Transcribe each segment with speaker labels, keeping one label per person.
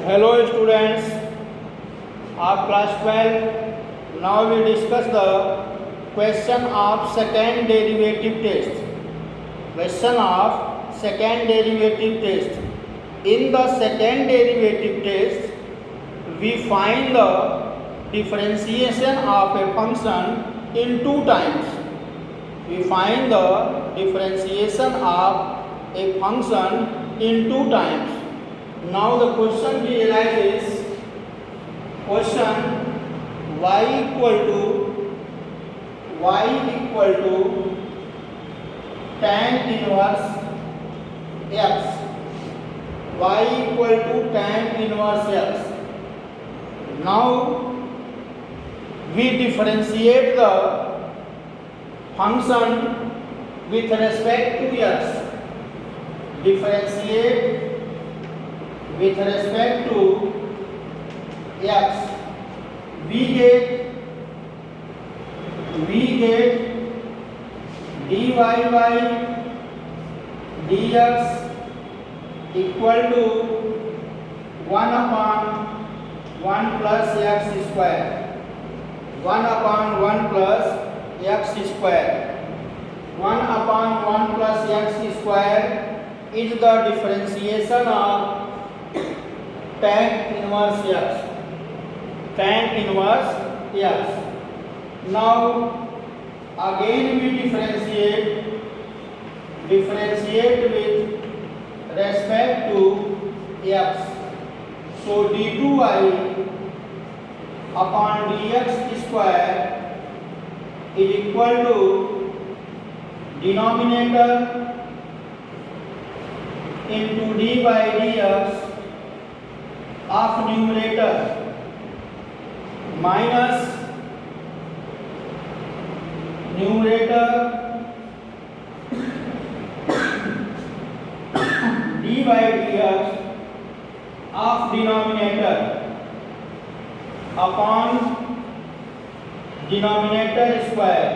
Speaker 1: Hello students of class 12. Now we discuss the question of second derivative test. Question of second derivative test. In the second derivative test, we find the differentiation of a function in two times. We find the differentiation of a function in two times. Now the question arises, question y equal to tan inverse x, y equal to tan inverse x. Now we differentiate the function with respect to x. Differentiate with respect to x, we get dy by dx equal to 1 upon 1 plus x square. 1 upon 1 plus x square. 1 upon 1 plus x square is the differentiation of tan inverse x. Tan inverse x. Now again we differentiate with respect to x. So d2y upon dx square is equal to denominator into d by dx of numerator minus numerator d by dx of denominator upon denominator square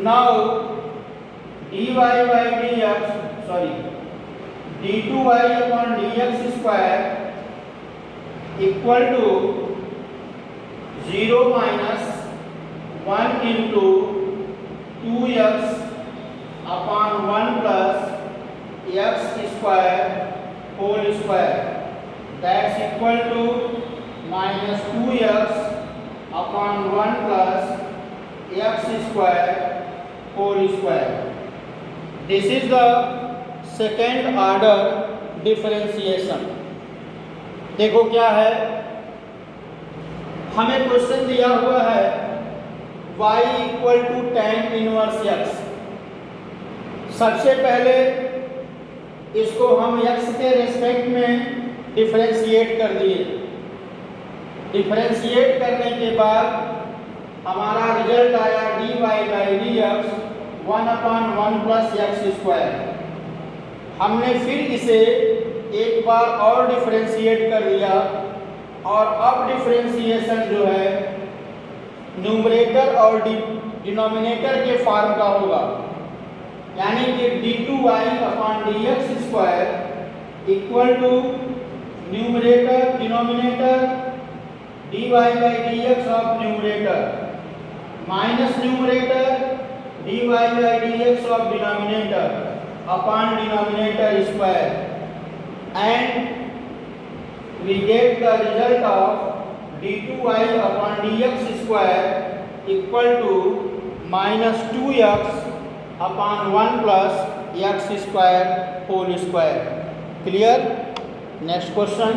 Speaker 1: Now dy by dx, d2y upon dx square equal to 0 minus 1 into 2x upon 1 plus x square whole square. That's equal to minus 2x upon 1 plus x square whole square. This is the second order differentiation. देखो क्या है, हमें question दिया हुआ है y equal to tan inverse x. सबसे पहले इसको हम x के रेस्पेक्ट में डिफरेंशिएट कर दिए. डिफरेंशिएट करने के बाद हमारा रिजल्ट आया dy by dx 1 upon 1 plus x square. हमने फिर इसे एक बार और डिफरेंशिएट कर दिया और अब डिफरेंशिएशन जो है न्यूमरेटर और डिनोमिनेटर के फॉर्म का होगा, यानी कि d2y upon dx square equal to numerator denominator dy by dx of numerator minus numerator dy by dx of denominator upon denominator square, and we get the result of d2y upon dx square equal to minus 2x upon 1 plus x square whole square. Clear? Next question.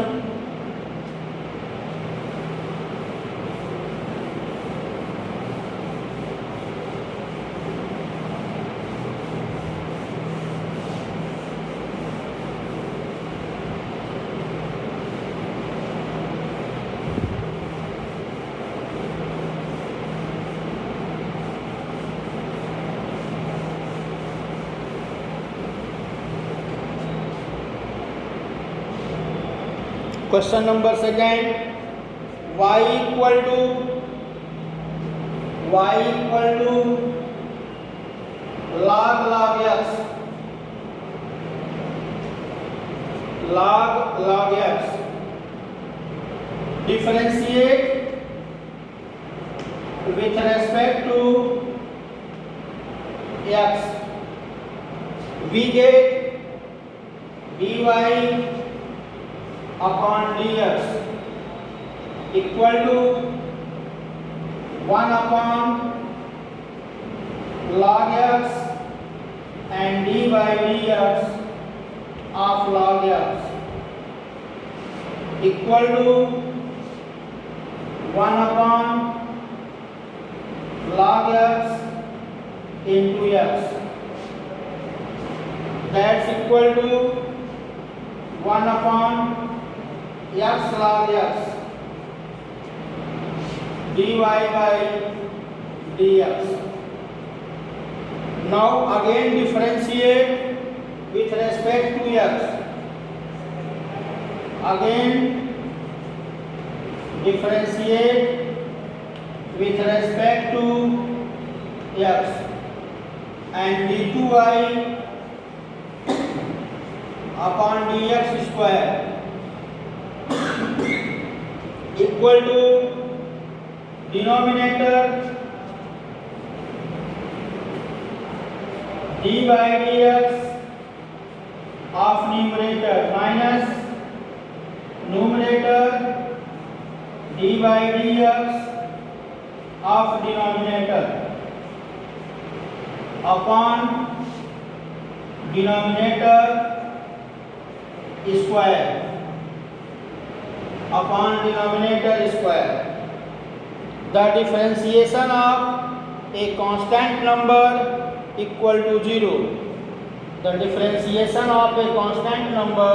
Speaker 1: Question number second, y equal to log x log x, differentiate with respect to x, we get dy upon dx equal to 1 upon log x and dy dx of log x equal to 1 upon log x into x, that's equal to 1 upon x log x dy by dx. Now again differentiate with respect to x. Again differentiate with respect to x, and d2y upon dx square equal to denominator d by dx of numerator minus numerator d by dx of denominator upon denominator square upon denominator square. The differentiation of a constant number equal to 0. The differentiation of a constant number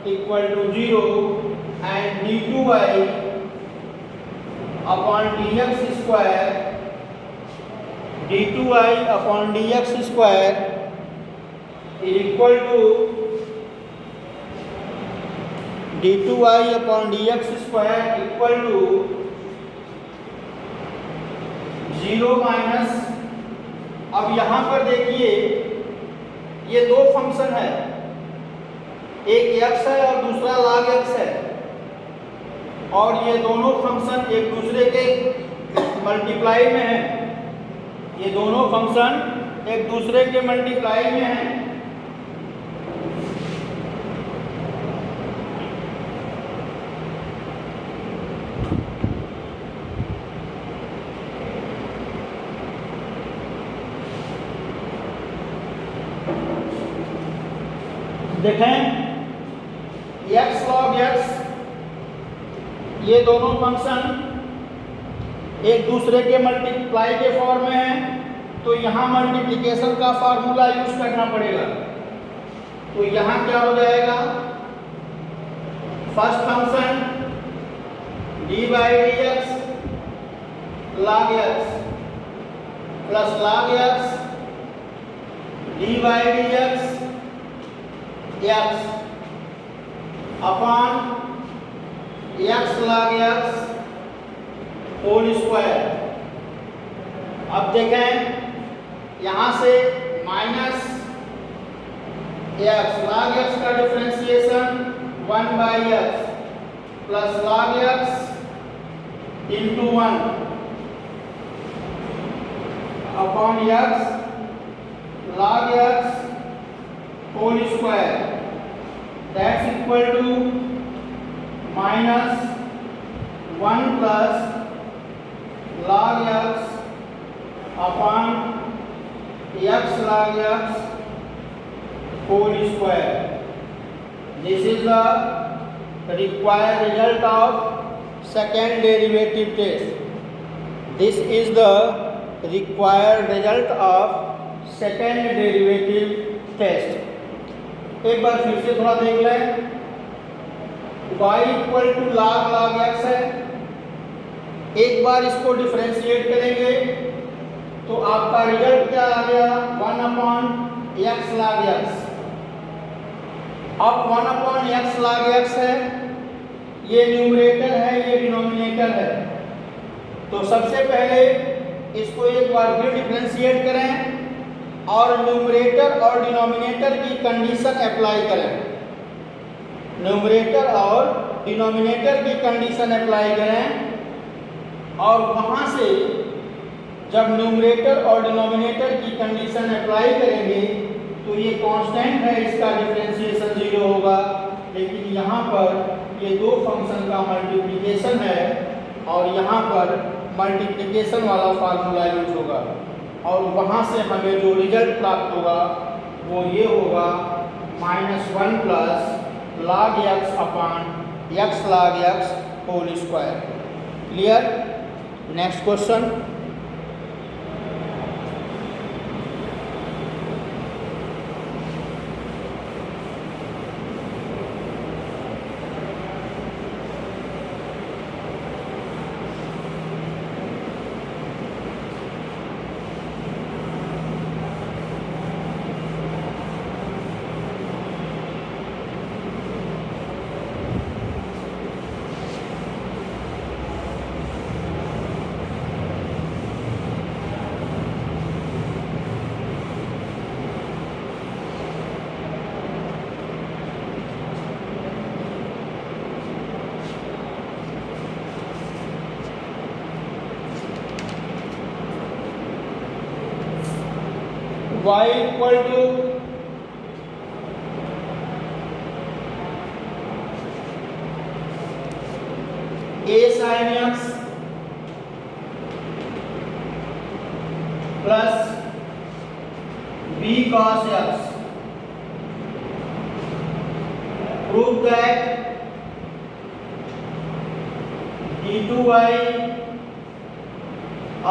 Speaker 1: equal to 0 and d2y upon dx square, d2y upon dx square is equal to d2y upon dx square equal to 0 minus, अब यहाँ पर देखिए ये दो function है, एक x है और दूसरा log x है, और ये दोनों फंक्शन एक दूसरे के मल्टीप्लाई में हैं, ये दोनों फंक्शन एक दूसरे के मल्टीप्लाई में हैं। देखें x log x, ये दोनों फंक्शन एक दूसरे के मल्टीप्लाई के फॉर्म में हैं, तो यहाँ मल्टीप्लिकेशन का फार्मूला यूज करना पड़ेगा। तो यहाँ क्या हो जाएगा, first function d by dx log x plus log x d by dx x upon x log x whole square. अब देखें यहाँ से माइनस x log x का differentiation 1 by x plus log x into 1 upon x log x whole square, that's equal to minus 1 plus log x upon x log x whole square. This is the required result of second derivative test. This is the required result of second derivative test. एक बार फिर से थोड़ा देख लें, y equal to log x है, एक बार इसको differentiate करेंगे तो आपका रिजल्ट क्या आ गया, 1 अपॉन x log x। अब 1 अपॉन x log x है, ये न्यूमरेटर है, ये डिनोमिनेटर है, तो सबसे पहले इसको एक बार फिर डिफरेंशिएट करें और न्यूमरेटर और डिनोमिनेटर की कंडीशन अप्लाई करें। न्यूमरेटर और डिनोमिनेटर की कंडीशन अप्लाई करें और वहाँ से जब न्यूमरेटर और डिनोमिनेटर की कंडीशन अप्लाई करेंगे तो ये कांस्टेंट है, इसका डिफरेंशिएशन 0 होगा। लेकिन यहाँ पर ये दो फंक्शन का मल्टीप्लिकेशन है और यहाँ पर मल्टीप्लिकेशन वाला फार्मूला यूज होगा और वहाँ से हमें जो रिजल्ट प्राप्त होगा वो ये होगा -1 plus log x upon x log x whole square. Clear? Next question. y equal to a sin x plus b cos x। Prove that d2y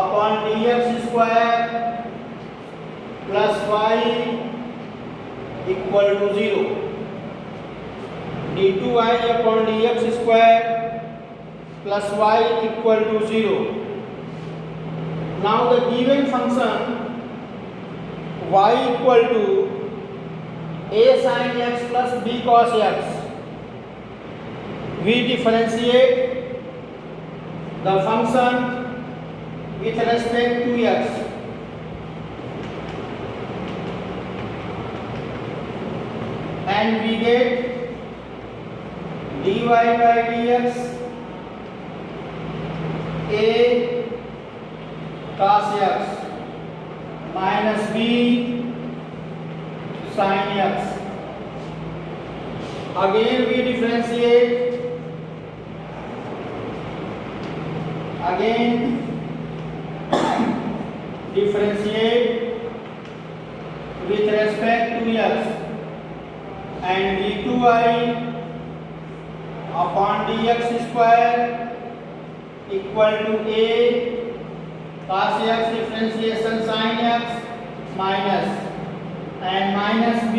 Speaker 1: upon dx square plus y equal to 0। d2y upon dx square plus y equal to 0. Now the given function y equal to a sin x plus b cos x, we differentiate the function with respect to x. And we get dy by dx a cos x minus b sin x. Again we differentiate, with respect to x, and d2y upon dx square equal to a cos x differentiation sin x minus and minus b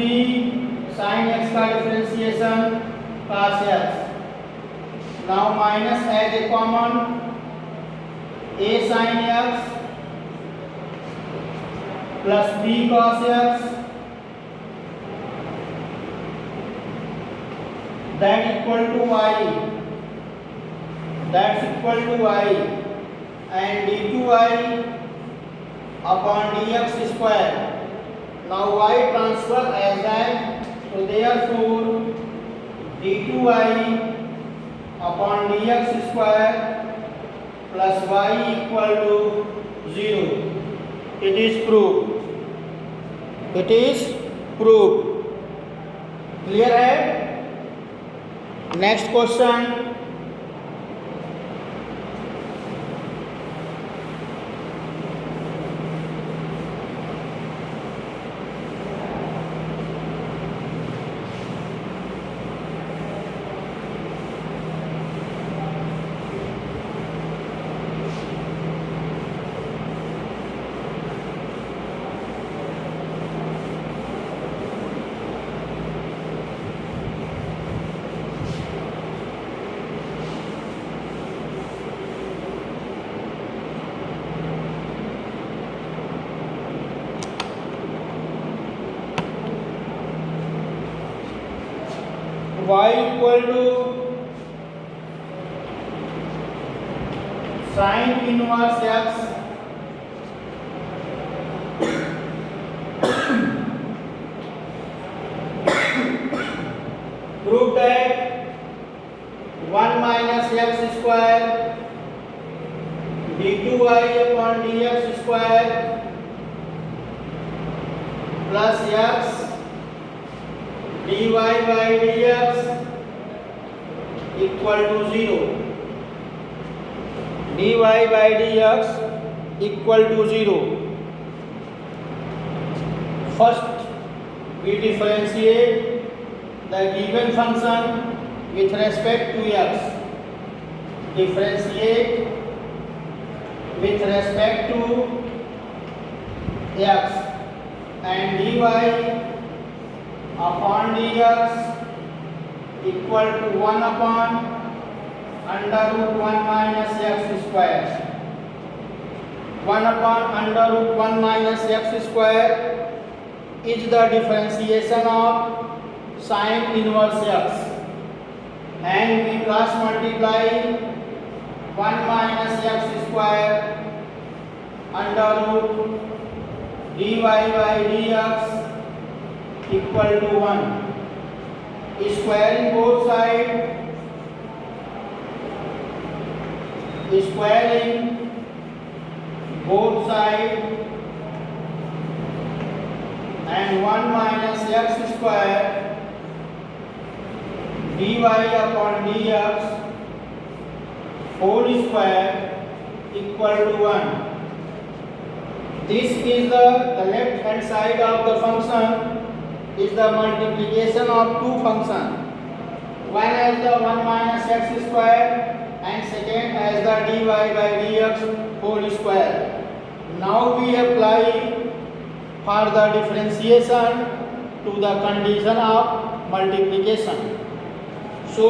Speaker 1: sin x का differentiation cos x. Now minus as a common, a sin x plus b cos x that equal to y, that's equal to y, and d2y upon dx square. Now y transfer as that, so therefore d2y upon dx square plus y equal to 0. It is proved. It is proved. Clear है? Next question. Y equal to sin inverse x prove that 1 minus x square d2y upon dx square plus x dy by dx equal to 0. dy by dx equal to 0. First, we differentiate the given function with respect to x. Differentiate with respect to x, and dy upon dx equal to 1 upon under root 1 minus x square. 1 upon under root 1 minus x square is the differentiation of sine inverse x, and we cross multiply 1 minus x square under root dy by dx equal to 1. Squaring both sides, squaring both sides, and 1 minus x square dy upon dx whole square equal to 1. This is the left hand side of the function is the multiplication of two functions. One as the 1 minus x square and second as the dy by dx whole square. Now we apply for the differentiation to the condition of multiplication. So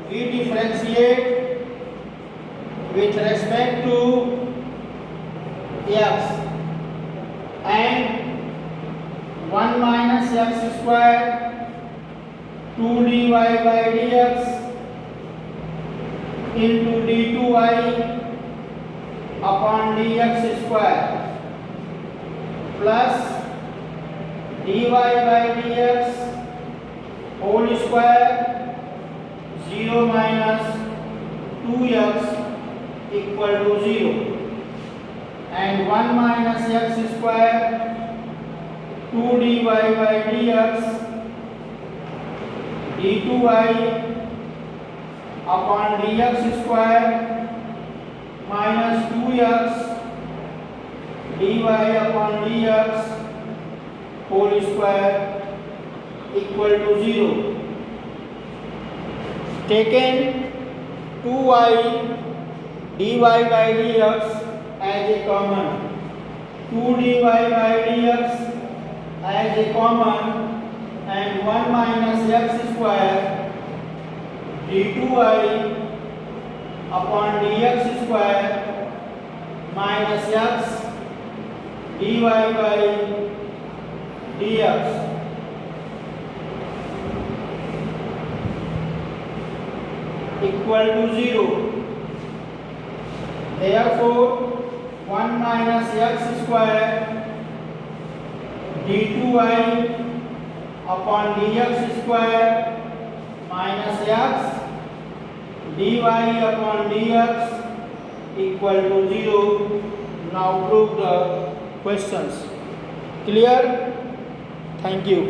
Speaker 1: we differentiate with respect to x, and 1 minus x square 2 dy by dx into d2y upon dx square plus dy by dx whole square 0 minus 2x equal to 0, and 1 minus x square 2 dy by dx d2y upon dx square minus 2x dy upon dx whole square equal to 0. Taken 2y dy by dx as a common, 2 dy by dx as a common, and 1 minus x square d2y upon dx square minus x dy by dx equal to 0. Therefore, 1 minus x square d2y upon dx square minus x dy upon dx equal to 0. Now prove the questions. Clear? Thank you.